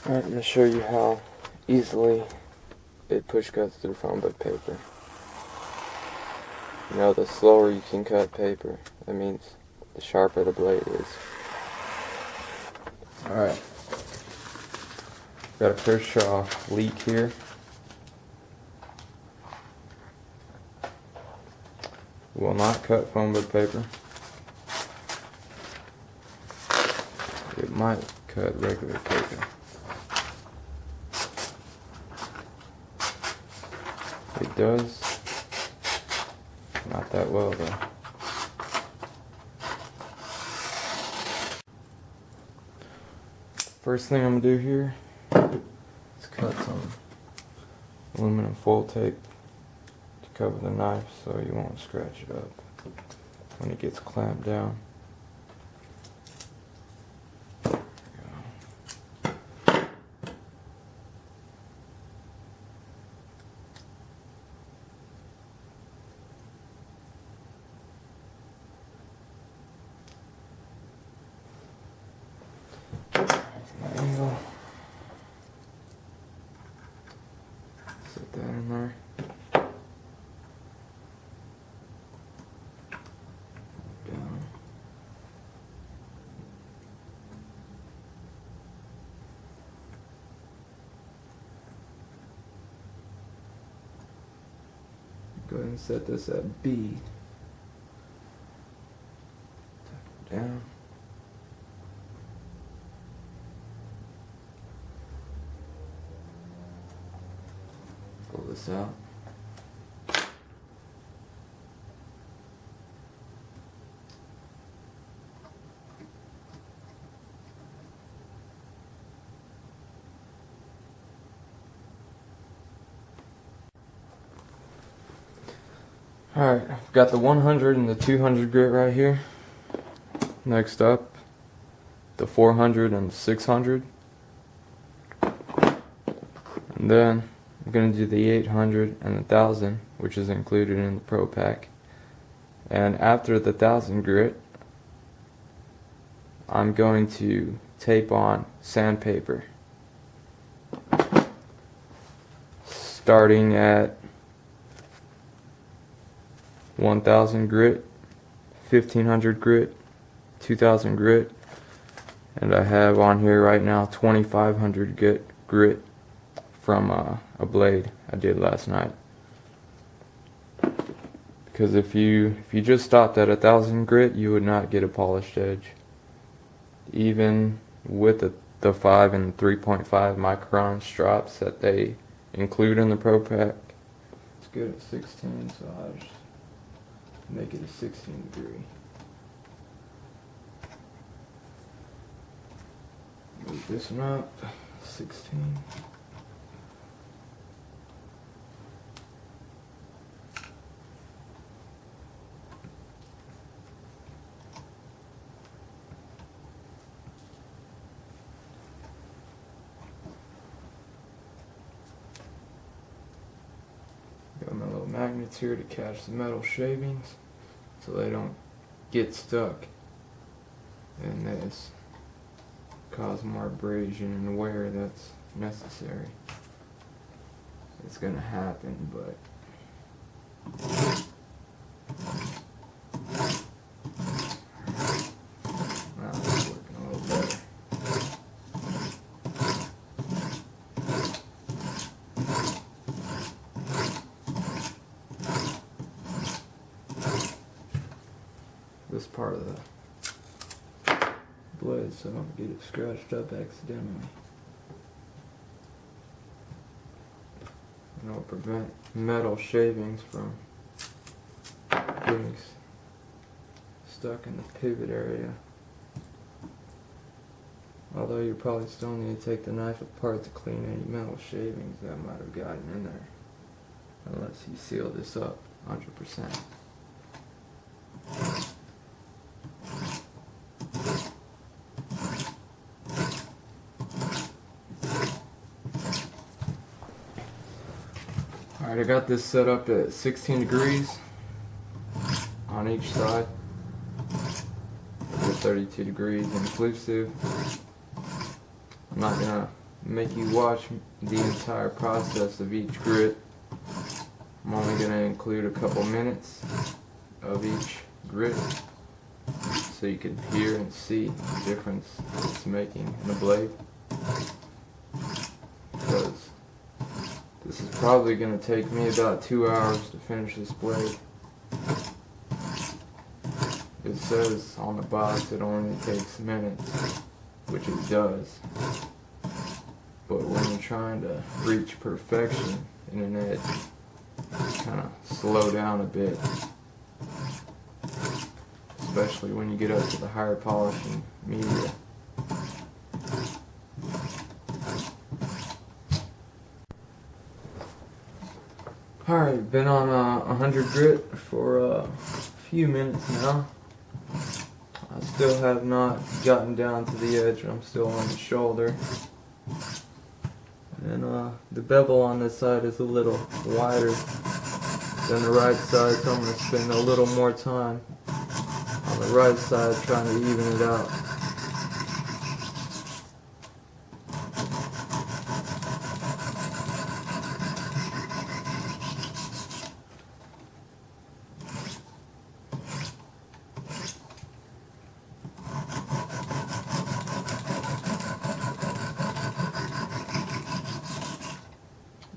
Alright, I'm going to show you how easily it push cuts through phone book paper. You know, the slower you can cut paper, that means the sharper the blade is. Alright, got a Kershaw Leek here. Will not cut phone book paper. It might cut regular paper. It does. Not that well though. First thing I'm gonna do here is cut some aluminum foil tape to cover the knife so you won't scratch it up when it gets clamped down. Angle. Set that in there. Down. Go ahead and set this at B. Down. Pull this out. Alright, I've got the 100 and the 200 grit right here. Next up, the 400 and 600. And then I'm going to do the 800 and the 1000, which is included in the Pro Pack. And after the 1000 grit, I'm going to tape on sandpaper. Starting at 1000 grit, 1500 grit, 2000 grit, and I have on here right now 2500 grit from a blade I did last night. Because if you just stopped at 1000 grit, you would not get a polished edge, even with the 5 and 3.5 micron strops that they include in the Pro Pack. It's good at 16, so I'll just make it a 16 degree. Move this one up, 16. Got my little magnets here to catch the metal shavings so they don't get stuck in this, cause more abrasion and wear that's necessary. It's gonna happen, but now it's working a little better. This part of the blade so I don't get it scratched up accidentally. And it'll prevent metal shavings from getting stuck in the pivot area. Although you probably still need to take the knife apart to clean any metal shavings that might have gotten in there. Unless you seal this up 100%. Alright, I got this set up at 16 degrees on each side. 32 degrees inclusive. I'm not gonna make you watch the entire process of each grit. I'm only going to include a couple minutes of each grit so you can hear and see the difference it's making in the blade. Because this is probably going to take me about 2 hours to finish this blade. It says on the box it only takes minutes, which it does. But when you're trying to reach perfection in an edge, kind of slow down a bit. Especially when you get up to the higher polishing media. Alright, been on 100 grit for a few minutes now. I still have not gotten down to the edge. I'm still on the shoulder. And the bevel on this side is a little wider than the right side, so I'm going to spend a little more time on the right side trying to even it out.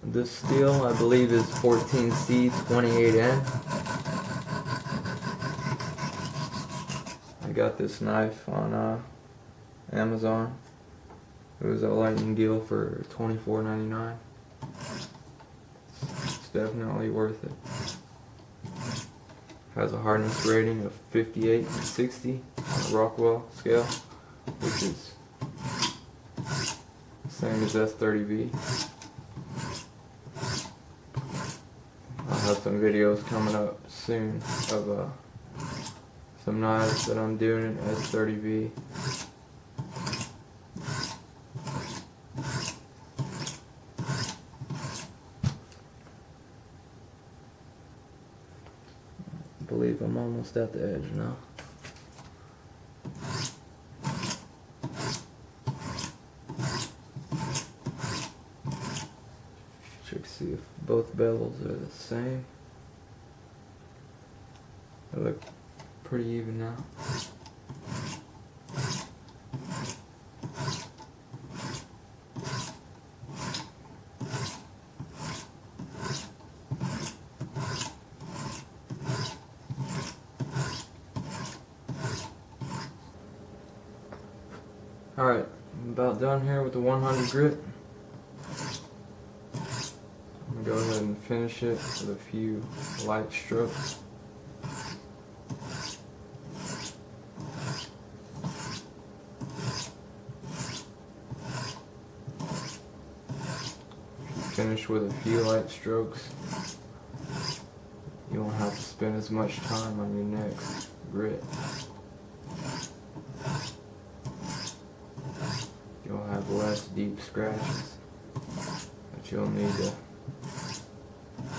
This steel, I believe, is 14C28N. I got this knife on Amazon. It was a lightning deal for $24.99. It's definitely worth it. Has a hardness rating of 58/60 on the Rockwell scale, which is the same as S30V. I'll have some videos coming up soon of some knives that I'm doing in S30V. I believe I'm almost at the edge now. Check to see if both bevels are the same. They look pretty even now. Alright, I'm about done here with the 100 grit. I'm going to go ahead and finish it with a few light strokes. Finish with a few light strokes, you won't have to spend as much time on your next grit. You'll have less deep scratches that you'll need to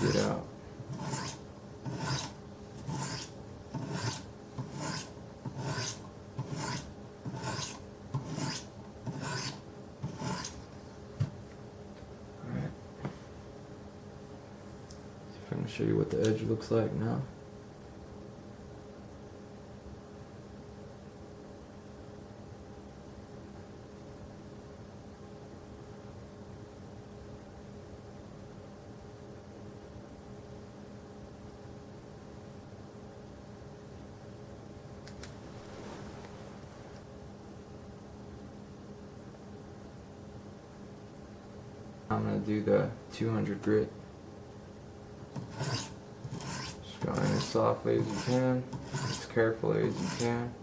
get out. I'm going to show you what the edge looks like now. I'm going to do the 200 grit. Just go in as softly as you can, as carefully as you can.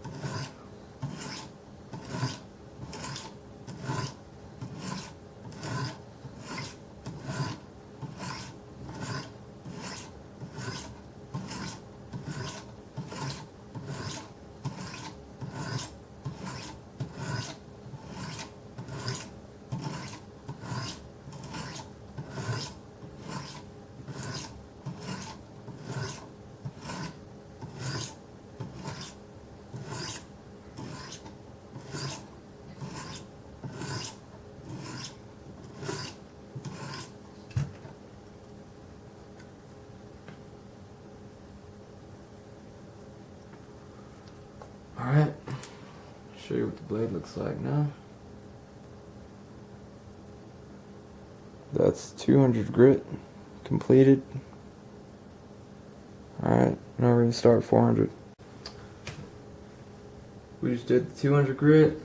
show you what the blade looks like now. That's 200 grit completed. Alright, now we're going to start 400. We just did the 200 grit.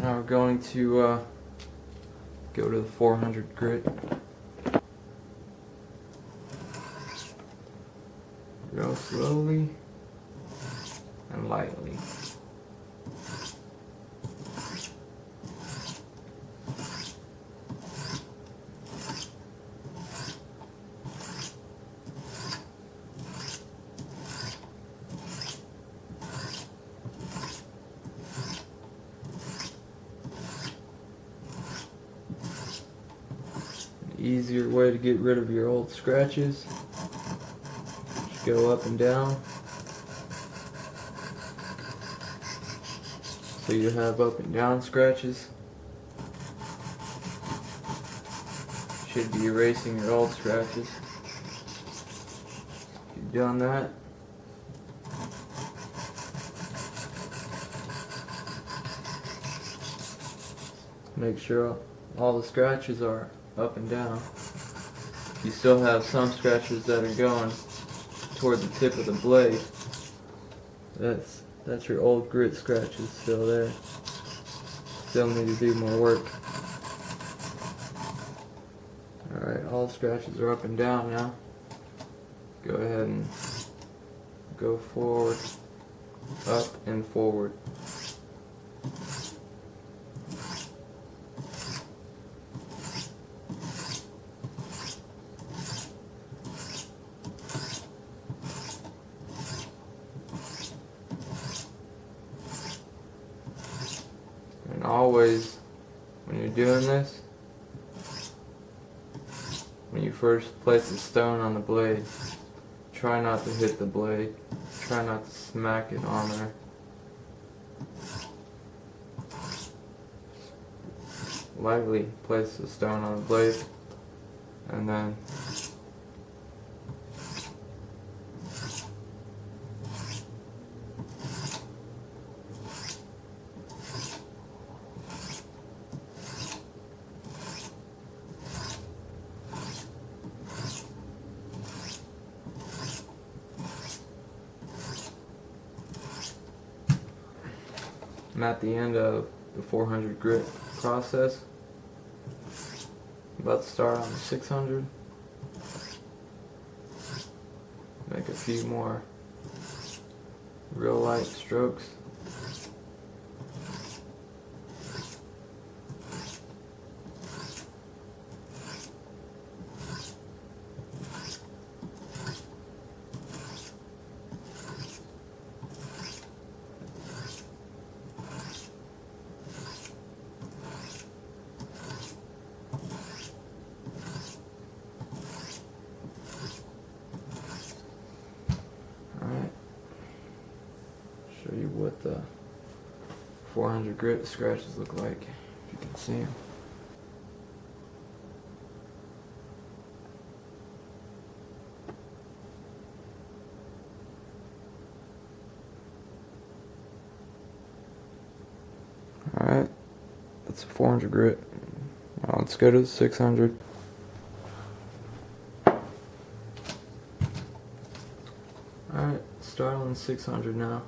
Now we're going to go to the 400 grit. Go slowly and lightly. Easier way to get rid of your old scratches. Just go up and down. So you have up and down scratches. Should be erasing your old scratches. If you've done that, make sure all the scratches are up and down. You still have some scratches that are going toward the tip of the blade. That's your old grit scratches still there. Still need to do more work. Alright, all the scratches are up and down now. Go ahead and go forward, up and forward. And always, when you're doing this, when you first place the stone on the blade, try not to hit the blade. Try not to smack it on there. Lightly place the stone on the blade, and then I'm at the end of the 400 grit process. I'm about to start on the 600. Make a few more real light strokes. Show you what the 400 grit scratches look like, if you can see them. Alright, that's a 400 grit. Now let's go to the 600. Alright, start on 600 now.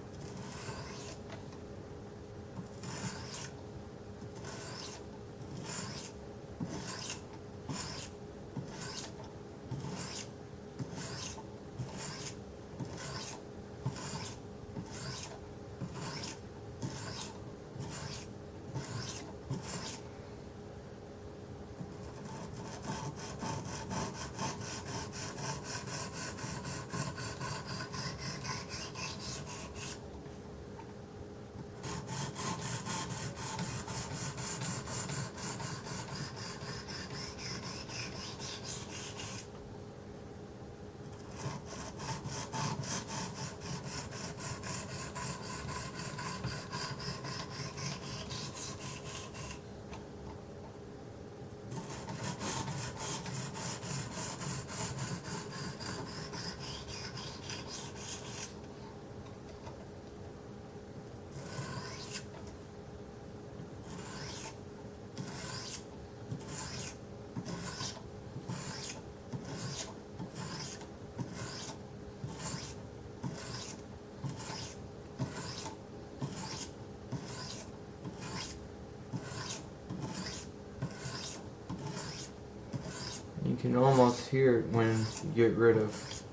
You can almost hear it when you get rid of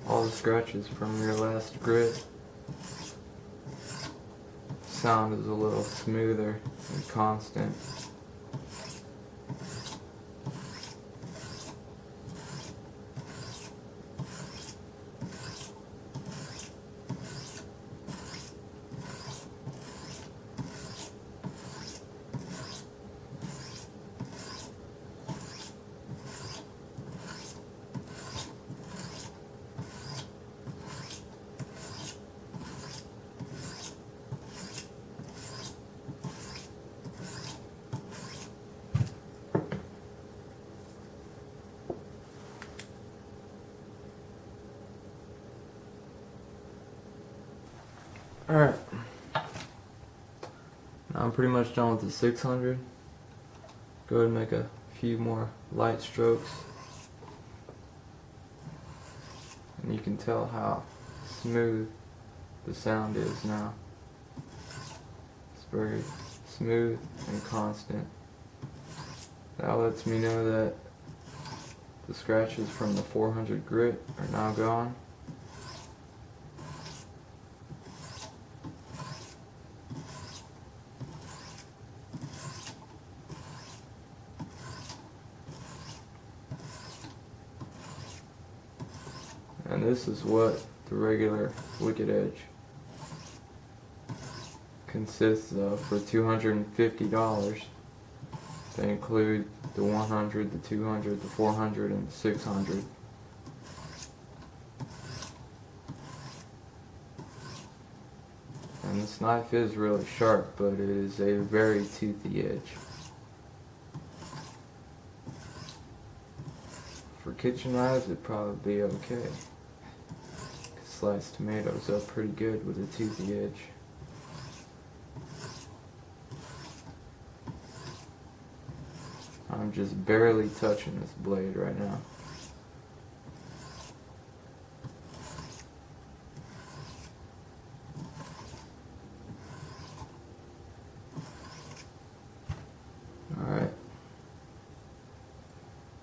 all the scratches from your last grit. Sound is a little smoother and constant. Alright, now I'm pretty much done with the 600. Go ahead and make a few more light strokes. And you can tell how smooth the sound is now. It's very smooth and constant. That lets me know that the scratches from the 400 grit are now gone. And this is what the regular wicked edge consists of for $250. They include the 100, the 200, the 400, and the 600. And this knife is really sharp, but it is a very toothy edge. For kitchen knives, it'd probably be okay. Slice tomatoes up pretty good with a toothy edge. I'm just barely touching this blade right now. Alright.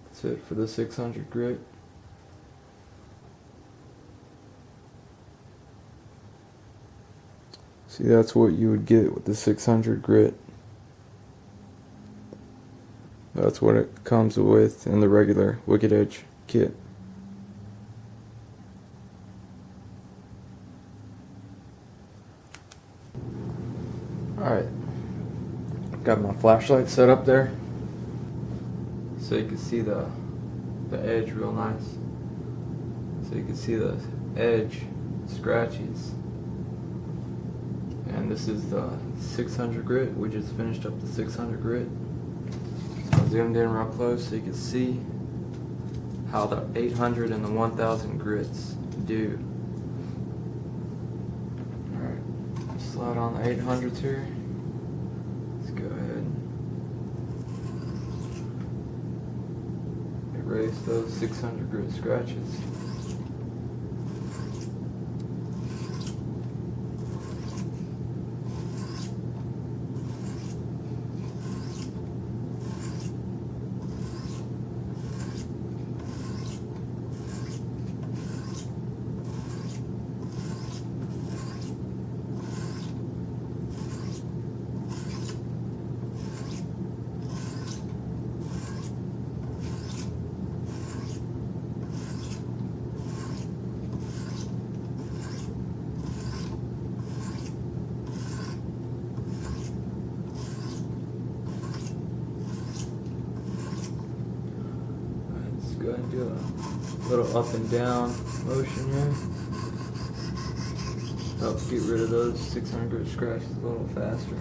That's it for the 600 grit. See, that's what you would get with the 600 grit. That's what it comes with in the regular Wicked Edge kit. Alright, got my flashlight set up there so you can see the edge real nice. So you can see the edge scratches. And this is the 600 grit. We just finished up the 600 grit. So I zoomed in real close so you can see how the 800 and the 1000 grits do. Alright, slide on the 800s here. Let's go ahead and erase those 600 grit scratches. Go ahead and do a little up and down motion here. Helps get rid of those 600 scratches a little faster.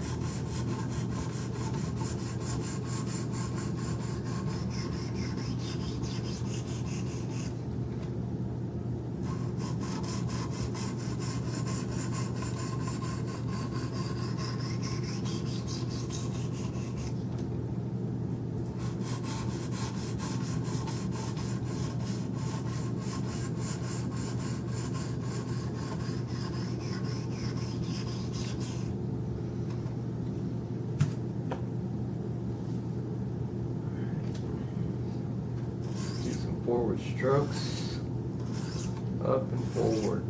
forward strokes, up and forward.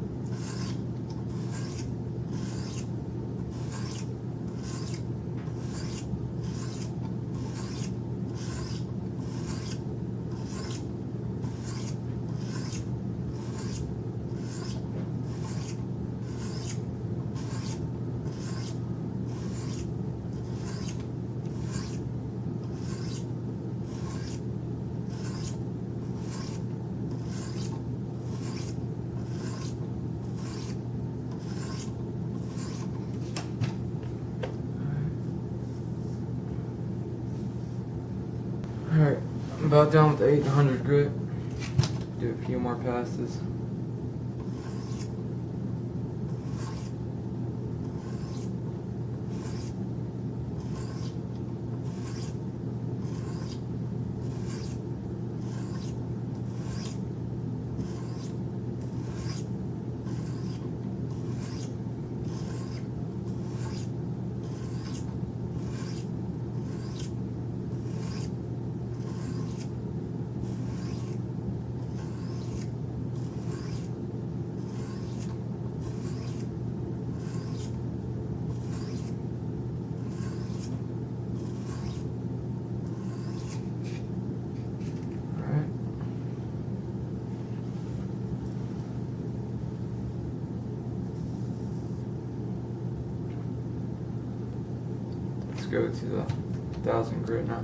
Alright, I'm about done with the 800 grit. Do a few more passes. Go to the 1000 grit now.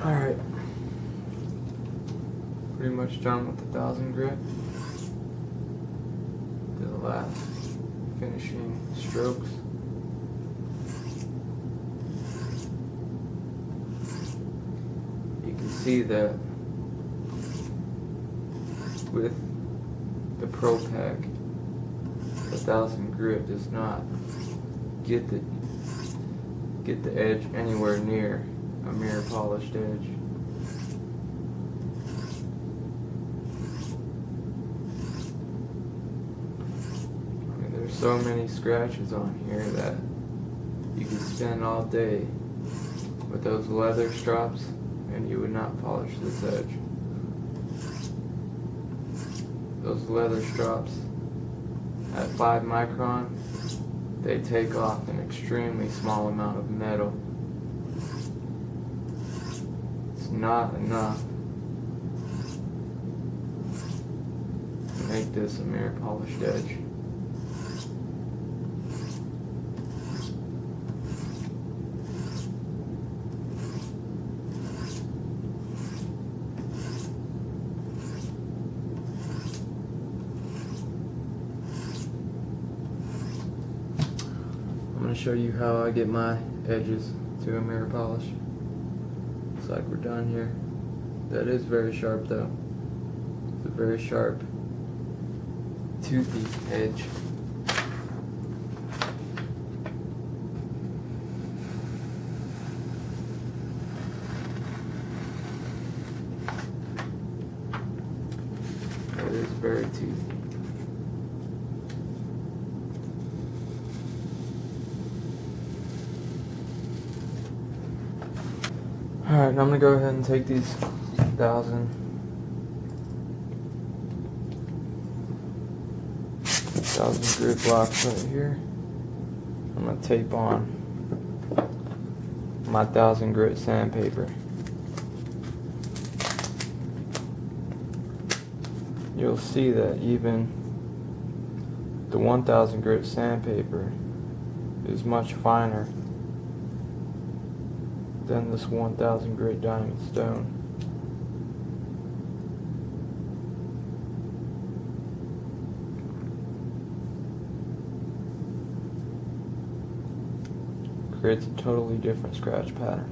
Alright, pretty much done with the 1000 grit. Do the last finishing strokes. You can see that with the Pro Pack, the 1000 grit does not get the edge anywhere near a mirror polished edge. I mean, there's so many scratches on here that you could spend all day with those leather strops and you would not polish this edge. Those leather strops at 5 micron, they take off an extremely small amount of metal. Not enough to make this a mirror polished edge. show you how I get my edges to a mirror polish. Looks like we're done here. That is very sharp though. It's a very sharp, toothy edge. It is very toothy. Alright, I'm going to go ahead and take these 1,000 grit blocks right here. I'm going to tape on my 1,000 grit sandpaper. You'll see that even the 1,000 grit sandpaper is much finer than this 1,000 grit diamond stone. Creates a totally different scratch pattern.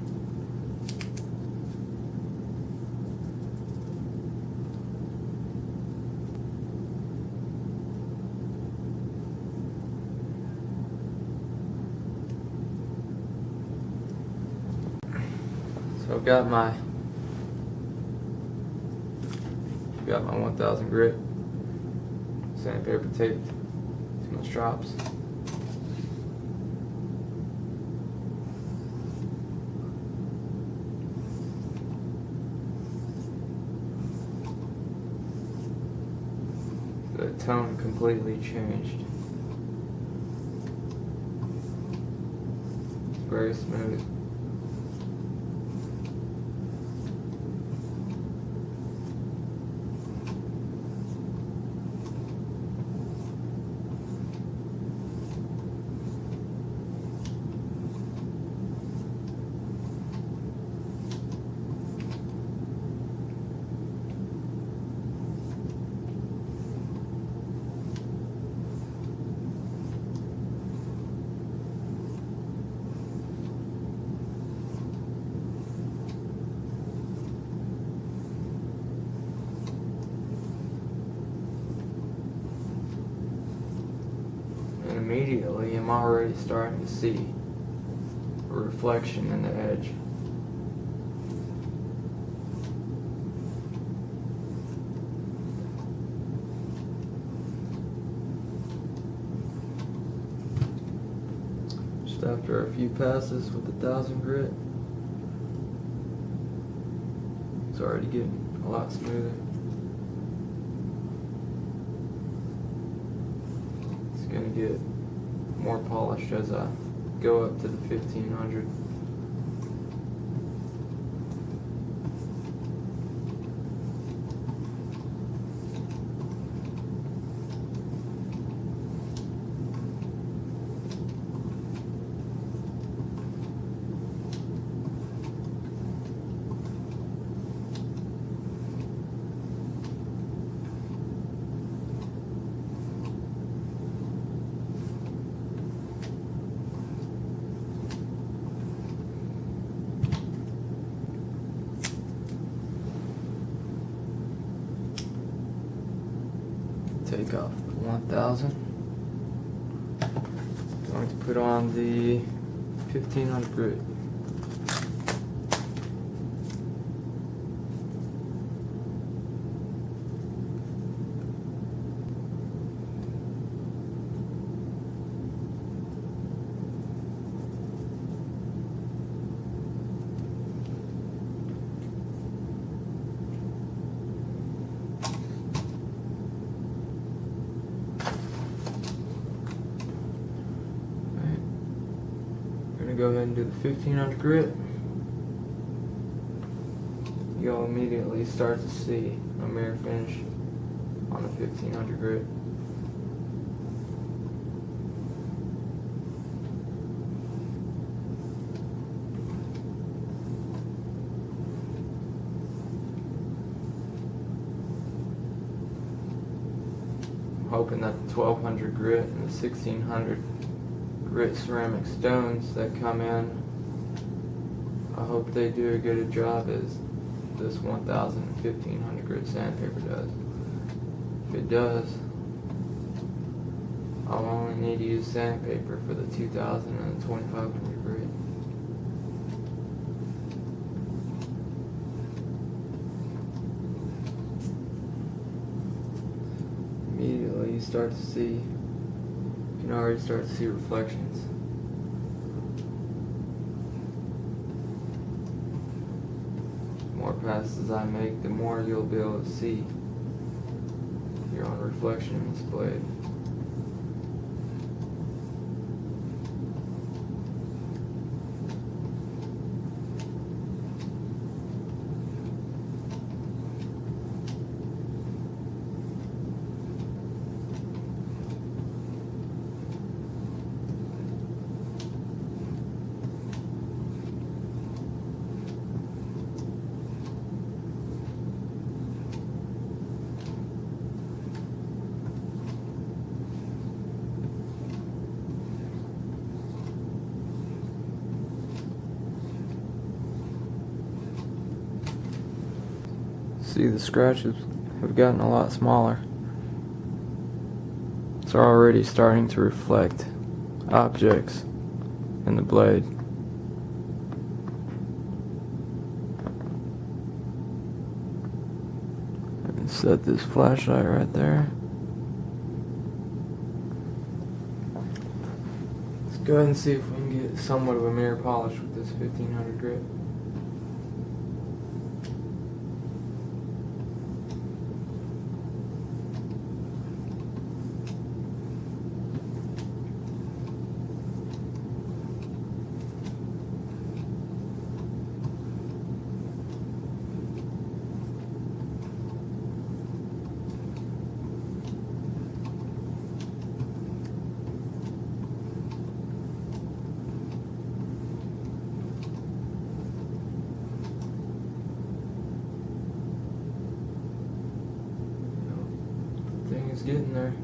So I've got my 1,000 grit sandpaper taped to my strops. The tone completely changed. It's very smooth. Immediately, I'm already starting to see a reflection in the edge. Just after a few passes with 1,000 grit, it's already getting a lot smoother. It's gonna get more polished as I go up to the 1500. Take off the 1,000. Going to put on the 1,500 grit. Go ahead and do the 1,500 grit. You'll immediately start to see a mirror finish on the 1,500 grit. I'm hoping that the 1,200 grit and the 1,600 grit ceramic stones that come in. I hope they do as good a job as this 1000 and 1500 grit sandpaper does. If it does, I'll only need to use sandpaper for the 2000 and the 2500 grit. Immediately you can already start to see reflections. The more passes I make, the more you'll be able to see your own reflection in this blade. See, the scratches have gotten a lot smaller. It's already starting to reflect objects in the blade. I can set this flashlight right there. Let's go ahead and see if we can get somewhat of a mirror polish with this 1500 grit. It's getting there.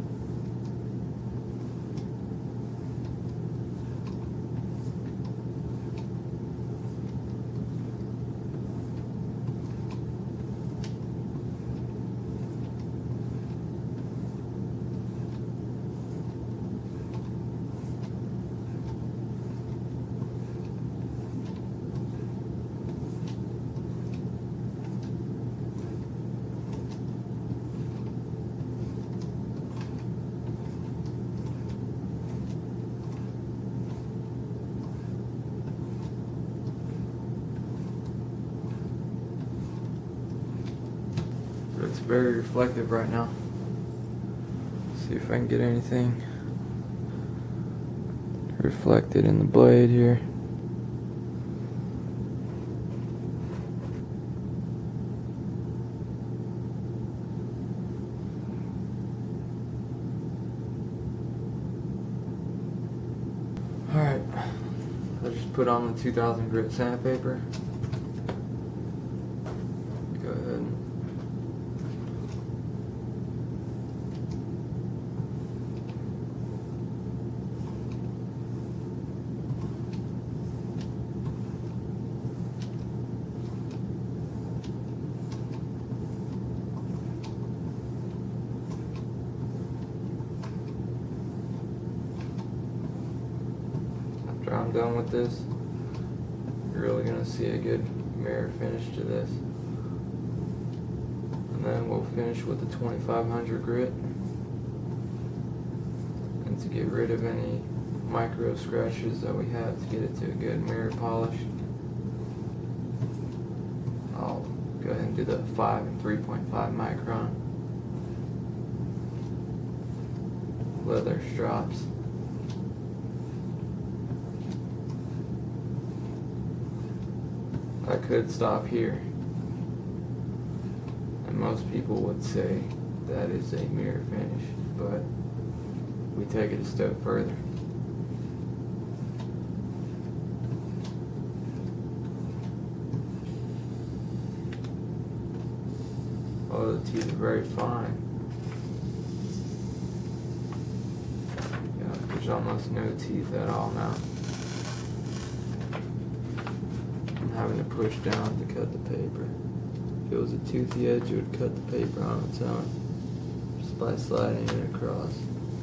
It's very reflective right now. See if I can get anything reflected in the blade here. Alright, I just put on the 2000 grit sandpaper. Go ahead and I'm done with this, you're really going to see a good mirror finish to this. And then we'll finish with the 2500 grit. And to get rid of any micro scratches that we have to get it to a good mirror polish, I'll go ahead and do the 5 and 3.5 micron leather strops. I could stop here, and most people would say that is a mirror finish, but we take it a step further. Oh, the teeth are very fine. Yeah, there's There's almost no teeth at all now. I'm having to push down to cut the paper. If it was a toothy edge, it would cut the paper on its own just by sliding it across,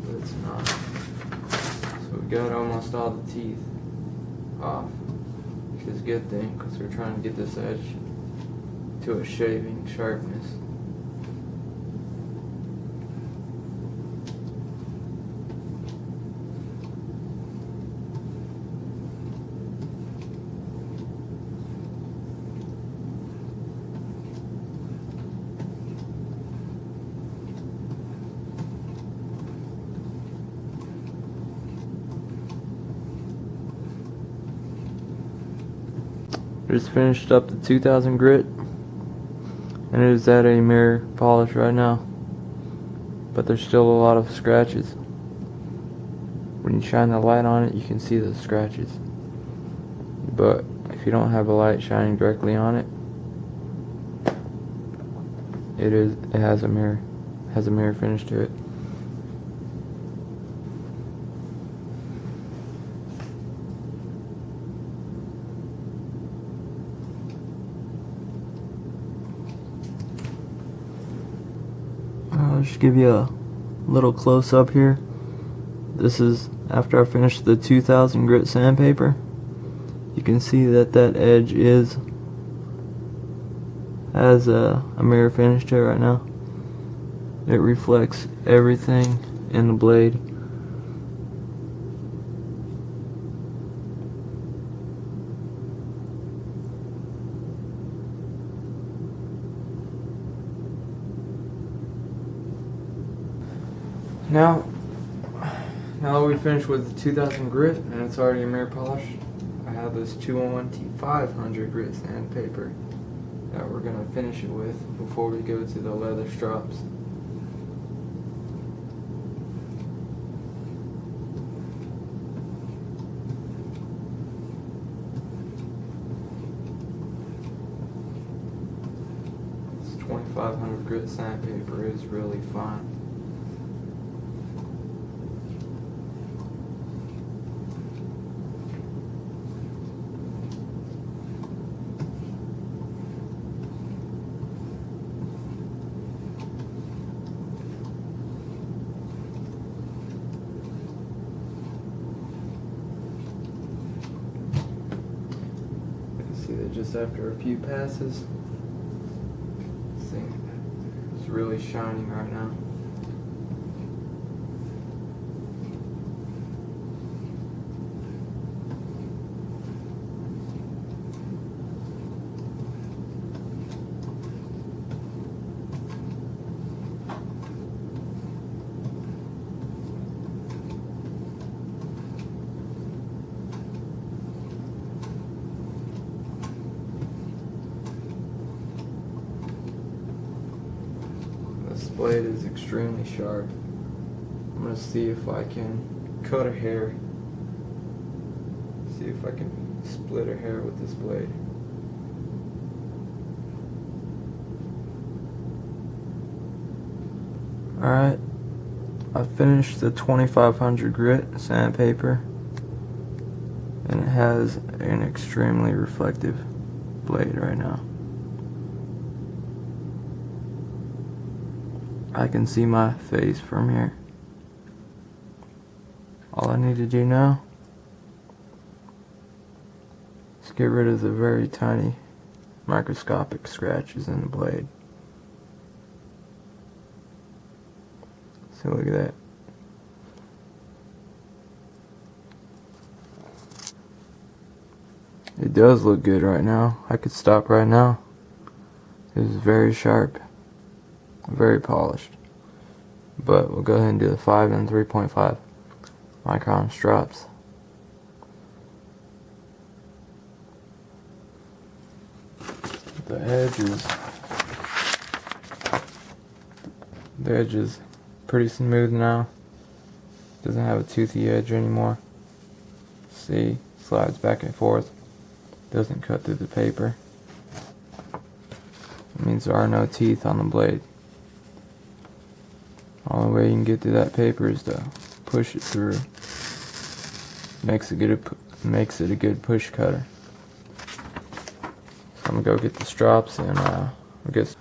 but it's not. So we got almost all the teeth off, which is a good thing because we're trying to get this edge to a shaving sharpness. Just finished up the 2000 grit, and it is at a mirror polish right now, but there's still a lot of scratches. When you shine the light on it, you can see the scratches, but if you don't have a light shining directly on it, it has a mirror finish to it. I'll just give you a little close up here. This is after I finished the 2000 grit sandpaper. You can see that edge has a mirror finish to it right now. It reflects everything in the blade. Now that we finished with the 2000 grit and it's already a mirror polish, I have this 201 T500 grit sandpaper that we're going to finish it with before we go to the leather strops. This 2500 grit sandpaper is really fine. See that just after a few passes, this thing is really shining right now. This blade is extremely sharp. I'm going to see if I can cut a hair. See if I can split a hair with this blade. Alright, I finished the 2500 grit sandpaper, and it has an extremely reflective blade right now. I can see my face from here. All I need to do now is get rid of the very tiny microscopic scratches in the blade. So look at that. It does look good right now. I could stop right now. It is very sharp. Very polished. But we'll go ahead and do the 5 and 3.5 micron strops. The edge is pretty smooth now. Doesn't have a toothy edge anymore. See, slides back and forth. Doesn't cut through the paper. It means there are no teeth on the blade. Only way you can get through that paper is to push it through. makes it a good push cutter. So I'm gonna go get the strops and I guess.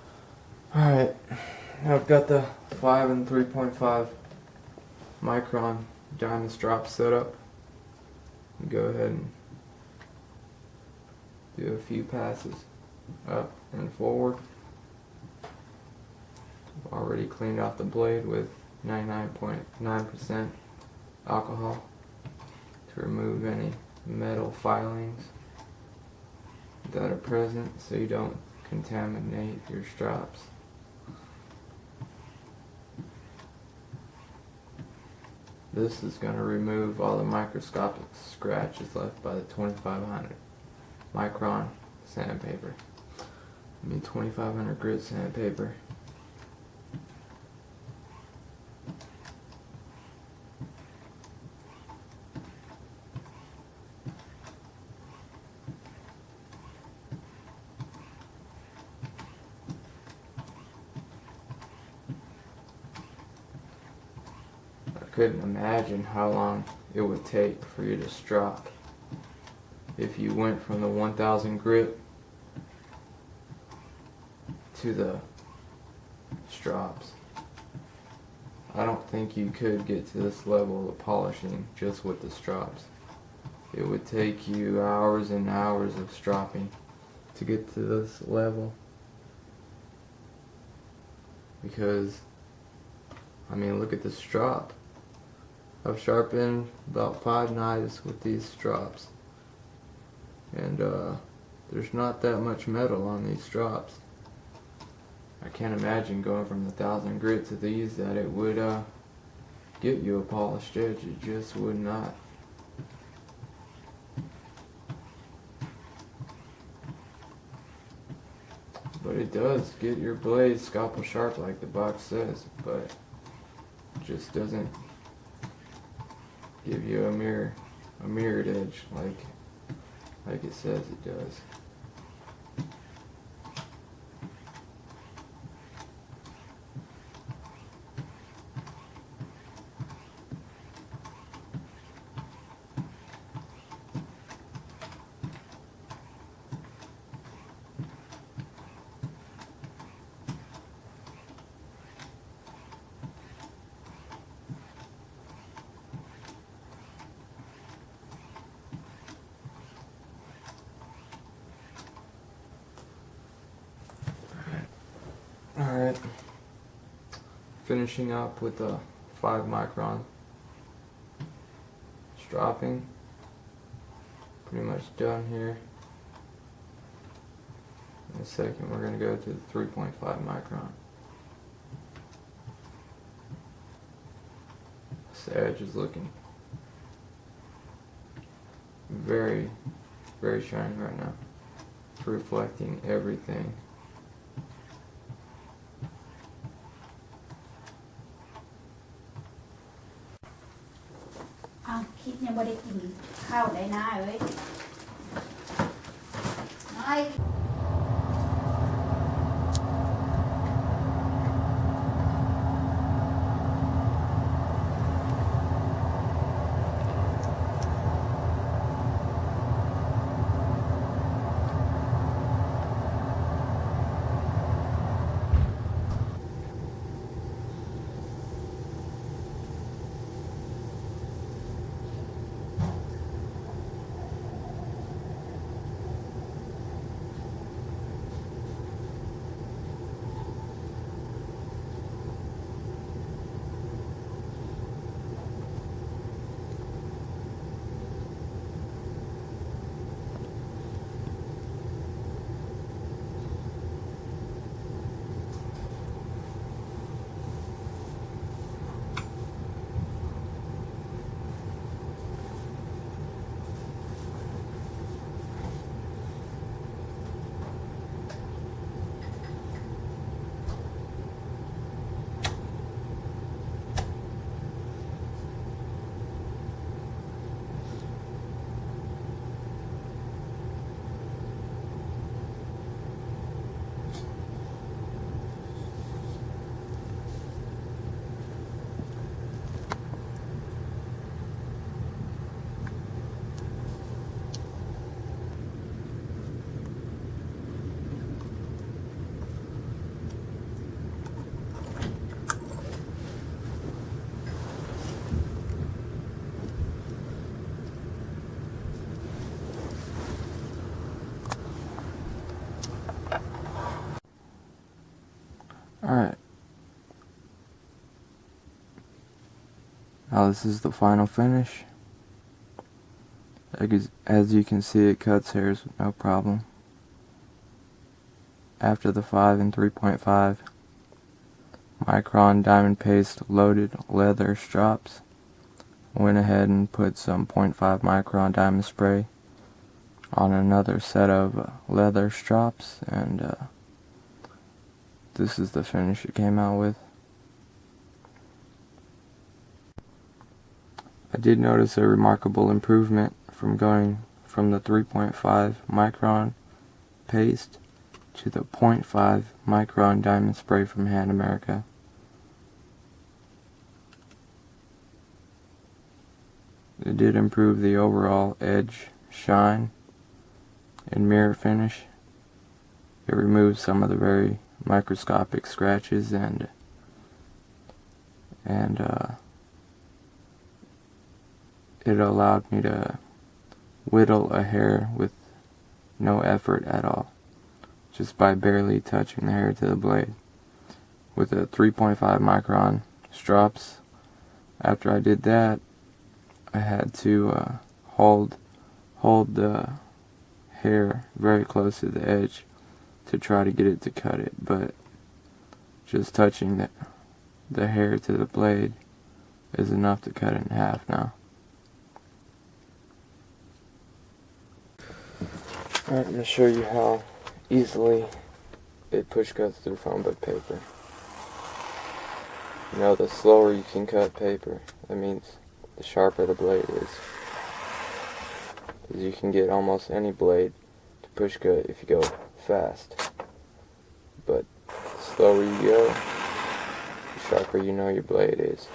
All right, now I've got the 5 and 3.5 micron diamond strop set up. Go ahead and do a few passes up and forward. I've already cleaned out the blade with 99.9% alcohol to remove any metal filings that are present so you don't contaminate your strops. This is going to remove all the microscopic scratches left by the 2500 micron sandpaper. 2500 grit sandpaper. I couldn't imagine how long it would take for you to strop if you went from the 1000 grit to the strops. I don't think you could get to this level of polishing just with the strops. It would take you hours and hours of stropping to get to this level, because I mean, look at the strop. I've sharpened about 5 knives with these strops, and there's not that much metal on these strops. I can't imagine going from the 1000 grit to these that it would get you a polished edge. It just would not. But it does get your blade scalpel sharp like the box says, but it just doesn't give you a mirrored edge like it says it does. Alright, finishing up with the 5 micron stropping. Pretty much done here. In a second we're going to go to the 3.5 micron. This edge is looking very, very shiny right now. It's reflecting everything. Kiếp nhưng mà đi tìm khao để na ơi. Nói. Alright. Now this is the final finish. As you can see, it cuts hairs with no problem. After the 5 and 3.5 Micron diamond paste loaded leather strops, went ahead and put some 0.5 Micron diamond spray on another set of leather strops, and this is the finish it came out with. I did notice a remarkable improvement from going from the 3.5 Micron paste to the 0.5 Micron diamond spray from Hand America. It did improve the overall edge, shine, and mirror finish. It removed some of the very microscopic scratches and it allowed me to whittle a hair with no effort at all, just by barely touching the hair to the blade. With a 3.5 Micron strops, after I did that, I had to hold the hair very close to the edge to try to get it to cut it, but just touching the hair to the blade is enough to cut it in half now. Alright, I'm going to show you how easily it push cuts through phone book paper. You know, the slower you can cut paper, that means the sharper the blade is. Because you can get almost any blade to push cut if you go fast. But the slower you go, the sharper you know your blade is.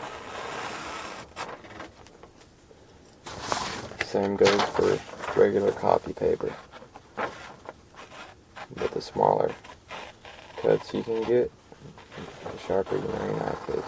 Same goes for regular copy paper. But the smaller cuts you can get, the sharper you know your knife is.